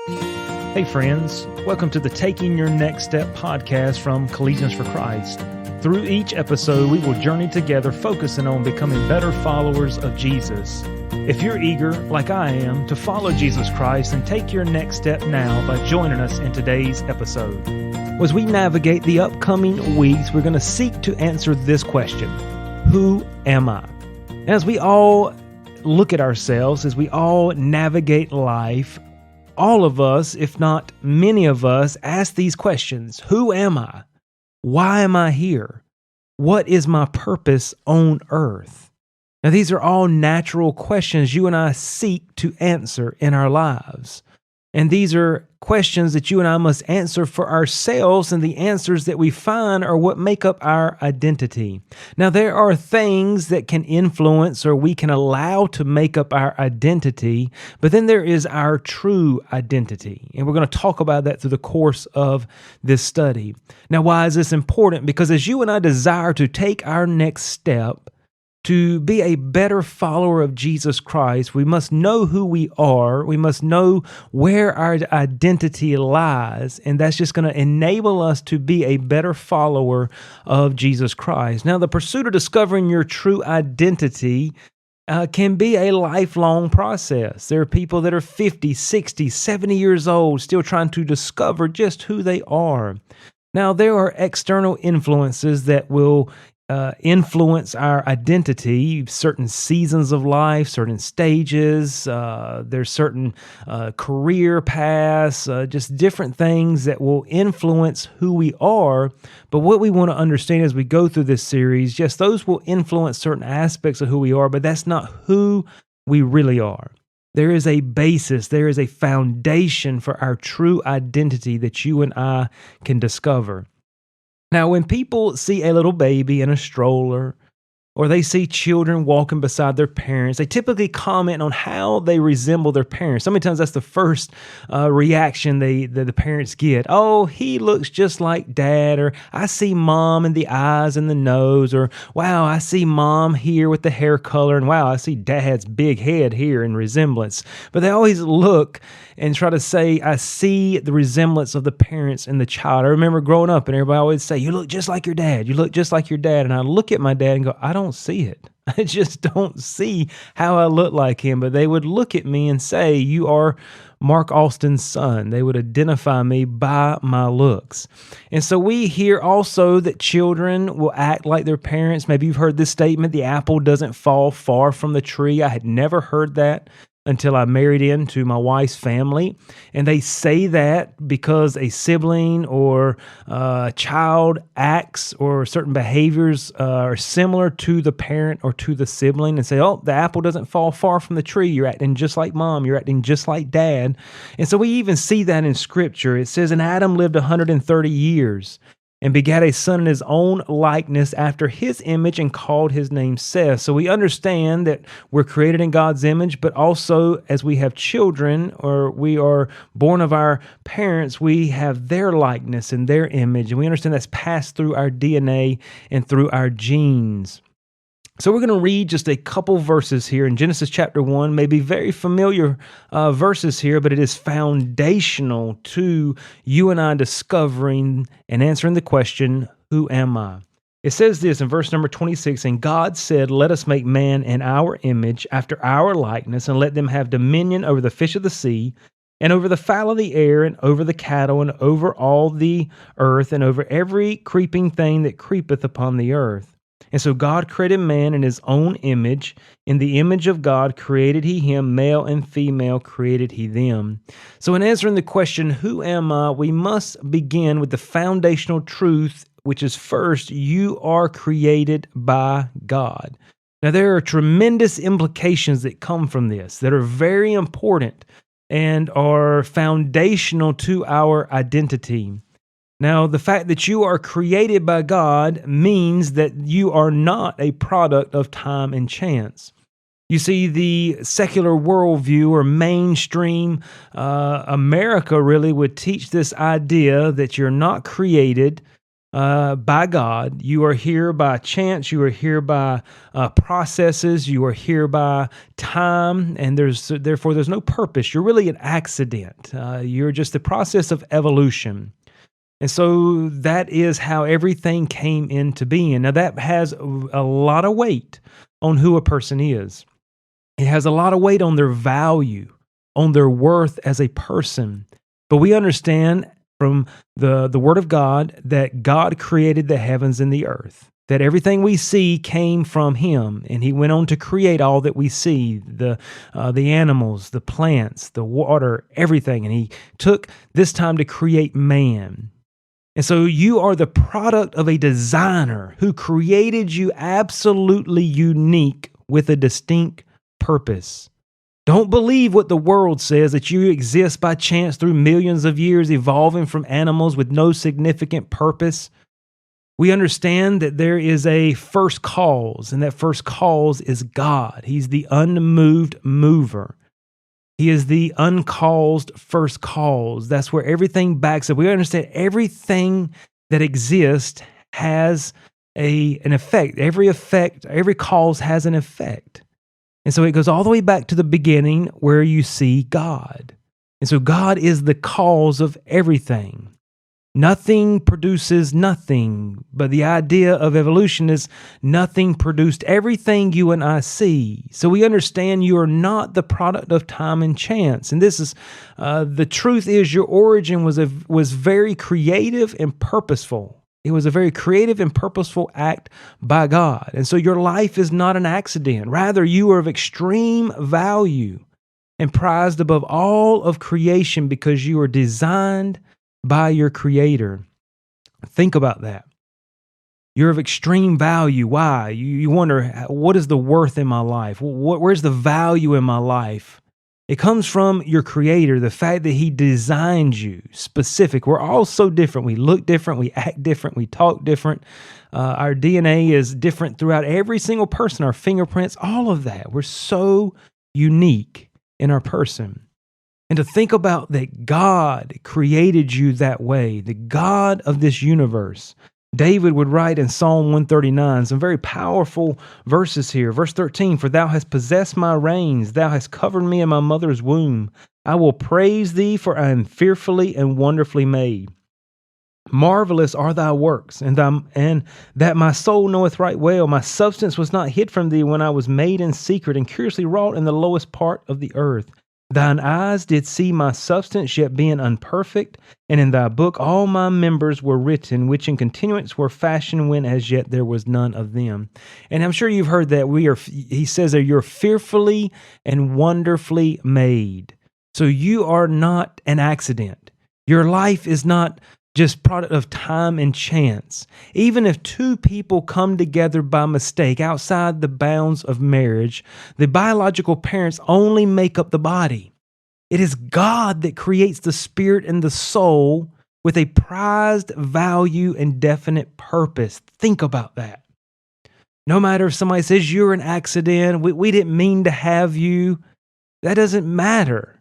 Hey friends, welcome to the Taking Your Next Step podcast from Collegians for Christ. Through each episode, we will journey together focusing on becoming better followers of Jesus. If you're eager, like I am, to follow Jesus Christ, then take your next step now by joining us in today's episode. As we navigate the upcoming weeks, we're going to seek to answer this question: who am I? And as we all look at ourselves, as we all navigate life, all of us, if not many of us, ask these questions. Who am I? Why am I here? What is my purpose on earth? Now, these are all natural questions you and I seek to answer in our lives. And these are questions that you and I must answer for ourselves, and the answers that we find are what make up our identity. Now, there are things that can influence or we can allow to make up our identity, but then there is our true identity. And we're going to talk about that through the course of this study. Now, why is this important? Because as you and I desire to take our next step, to be a better follower of Jesus Christ, we must know who we are. We must know where our identity lies, and that's just going to enable us to be a better follower of Jesus Christ. Now, the pursuit of discovering your true identity can be a lifelong process. There are people that are 50, 60, 70 years old still trying to discover just who they are. Now, there are external influences that will influence our identity, certain seasons of life, certain stages, there's certain career paths, just different things that will influence who we are. But what we want to understand as we go through this series, yes, those will influence certain aspects of who we are, but that's not who we really are. There is a basis, there is a foundation for our true identity that you and I can discover. Now, when people see a little baby in a stroller, or they see children walking beside their parents, they typically comment on how they resemble their parents. So many times that's the first reaction the parents get. Oh, he looks just like dad, or I see mom in the eyes and the nose, or wow, I see mom here with the hair color, and wow, I see dad's big head here in resemblance. But they always look and try to say, I see the resemblance of the parents in the child. I remember growing up and everybody always say, you look just like your dad. You look just like your dad. And I look at my dad and go, I don't see it. I just don't see how I look like him. But they would look at me and say, you are Mark Austin's son. They would identify me by my looks. And so we hear also that children will act like their parents. Maybe you've heard this statement, the apple doesn't fall far from the tree. I had never heard that until I married into my wife's family. And they say that because a sibling or a child acts or certain behaviors are similar to the parent or to the sibling, and say, oh, the apple doesn't fall far from the tree. You're acting just like mom. You're acting just like dad. And so we even see that in Scripture. It says, and Adam lived 130 years and begat a son in his own likeness after his image, and called his name Seth. So we understand that we're created in God's image, but also as we have children, or we are born of our parents, we have their likeness and their image. And we understand that's passed through our DNA and through our genes. So we're going to read just a couple verses here in Genesis chapter 1, maybe very familiar verses here, but it is foundational to you and I discovering and answering the question, who am I? It says this in verse number 26, and God said, let us make man in our image, after our likeness, and let them have dominion over the fish of the sea, and over the fowl of the air, and over the cattle, and over all the earth, and over every creeping thing that creepeth upon the earth. And so God created man in his own image. In the image of God created he him, male and female created he them. So in answering the question, who am I, we must begin with the foundational truth, which is first, you are created by God. Now there are tremendous implications that come from this that are very important and are foundational to our identity. Now, the fact that you are created by God means that you are not a product of time and chance. You see, the secular worldview or mainstream America really would teach this idea that you're not created by God. You are here by chance. You are here by processes. You are here by time, and therefore there's no purpose. You're really an accident. You're just the process of evolution. And so that is how everything came into being. Now, that has a lot of weight on who a person is. It has a lot of weight on their value, on their worth as a person. But we understand from the Word of God that God created the heavens and the earth, that everything we see came from Him, and He went on to create all that we see, the animals, the plants, the water, everything. And He took this time to create man. And so you are the product of a designer who created you absolutely unique with a distinct purpose. Don't believe what the world says, that you exist by chance through millions of years evolving from animals with no significant purpose. We understand that there is a first cause, and that first cause is God. He's the unmoved mover. He is the uncaused first cause. That's where everything backs up. We understand everything that exists has an effect. Every cause has an effect. And so it goes all the way back to the beginning where you see God. And so God is the cause of everything. Nothing produces nothing, but the idea of evolution is nothing produced everything you and I see. So we understand you are not the product of time and chance. And this is, the truth is your origin was very creative and purposeful. It was a very creative and purposeful act by God. And so your life is not an accident. Rather, you are of extreme value and prized above all of creation because you are designed by your Creator. Think about that. You're of extreme value. Why? You wonder, what is the worth in my life? Where's the value in my life? It comes from your Creator, the fact that He designed you specific. We're all so different. We look different. We act different. We talk different. Our DNA is different throughout every single person. Our fingerprints, all of that. We're so unique in our person. And to think about that God created you that way, the God of this universe. David would write in Psalm 139 some very powerful verses here. Verse 13, "For thou hast possessed my reins, thou hast covered me in my mother's womb. I will praise thee, for I am fearfully and wonderfully made. Marvelous are thy works, and that my soul knoweth right well. My substance was not hid from thee when I was made in secret and curiously wrought in the lowest part of the earth. Thine eyes did see my substance, yet being unperfect, and in thy book all my members were written, which in continuance were fashioned when as yet there was none of them." And I'm sure you've heard that he says that you're fearfully and wonderfully made. So you are not an accident. Your life is not just product of time and chance. Even if two people come together by mistake outside the bounds of marriage, the biological parents only make up the body. It is God that creates the spirit and the soul with a prized value and definite purpose. Think about that. No matter if somebody says you're an accident, we didn't mean to have you, that doesn't matter.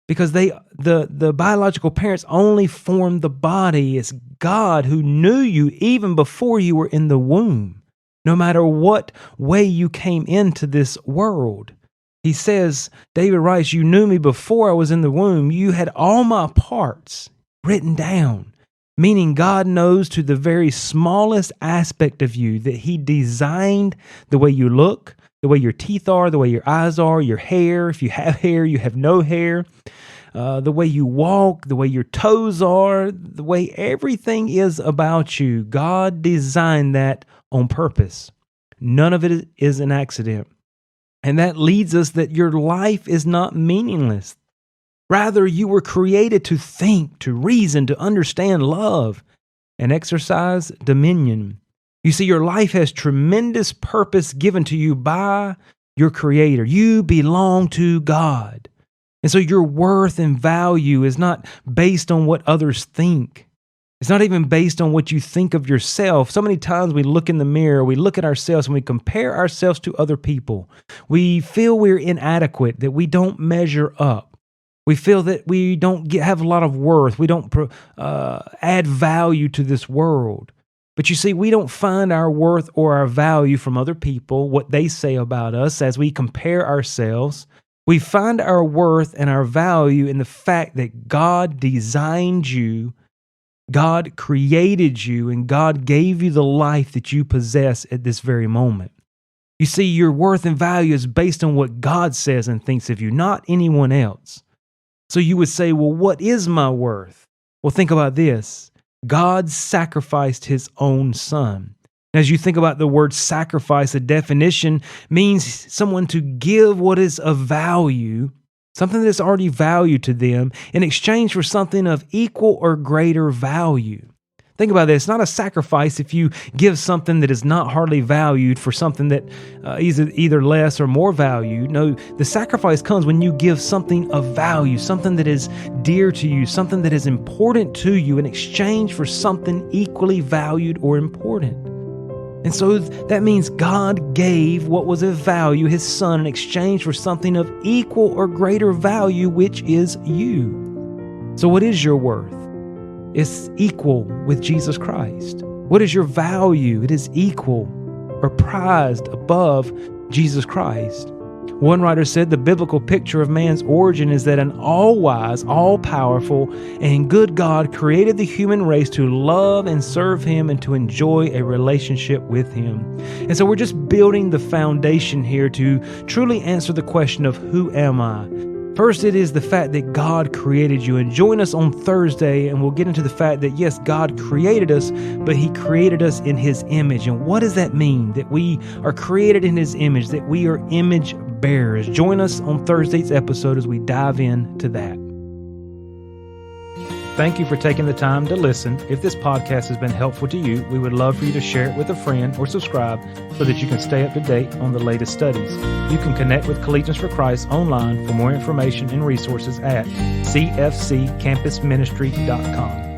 Because the biological parents only formed the body. It's God who knew you even before you were in the womb, no matter what way you came into this world. He says, David writes, "You knew me before I was in the womb. You had all my parts written down," meaning God knows to the very smallest aspect of you, that He designed the way you look, the way your teeth are, the way your eyes are, your hair, if you have hair, you have no hair, the way you walk, the way your toes are, the way everything is about you. God designed that on purpose. None of it is an accident. And that leads us that your life is not meaningless. Rather, you were created to think, to reason, to understand, love, and exercise dominion. You see, your life has tremendous purpose given to you by your Creator. You belong to God. And so your worth and value is not based on what others think. It's not even based on what you think of yourself. So many times we look in the mirror, we look at ourselves and we compare ourselves to other people. We feel we're inadequate, that we don't measure up. We feel that we don't have a lot of worth. We don't add value to this world. But you see, we don't find our worth or our value from other people, what they say about us as we compare ourselves. We find our worth and our value in the fact that God designed you, God created you, and God gave you the life that you possess at this very moment. You see, your worth and value is based on what God says and thinks of you, not anyone else. So you would say, well, what is my worth? Well, think about this. God sacrificed his own son. As you think about the word sacrifice, the definition means someone to give what is of value, something that's already valued to them, in exchange for something of equal or greater value. Think about this. It's not a sacrifice if you give something that is not hardly valued for something that is either less or more valued. No, the sacrifice comes when you give something of value, something that is dear to you, something that is important to you in exchange for something equally valued or important. And so that means God gave what was of value, his son, in exchange for something of equal or greater value, which is you. So what is your worth? It's equal with Jesus Christ. What is your value? It is equal or prized above Jesus Christ. One writer said the biblical picture of man's origin is that an all-wise, all-powerful, and good God created the human race to love and serve him and to enjoy a relationship with him. And so we're just building the foundation here to truly answer the question of who am I? First, it is the fact that God created you. And join us on Thursday, and we'll get into the fact that, yes, God created us, but he created us in his image. And what does that mean? That we are created in his image, that we are image bearers. Join us on Thursday's episode as we dive into that. Thank you for taking the time to listen. If this podcast has been helpful to you, we would love for you to share it with a friend or subscribe so that you can stay up to date on the latest studies. You can connect with Collegians for Christ online for more information and resources at cfccampusministry.com.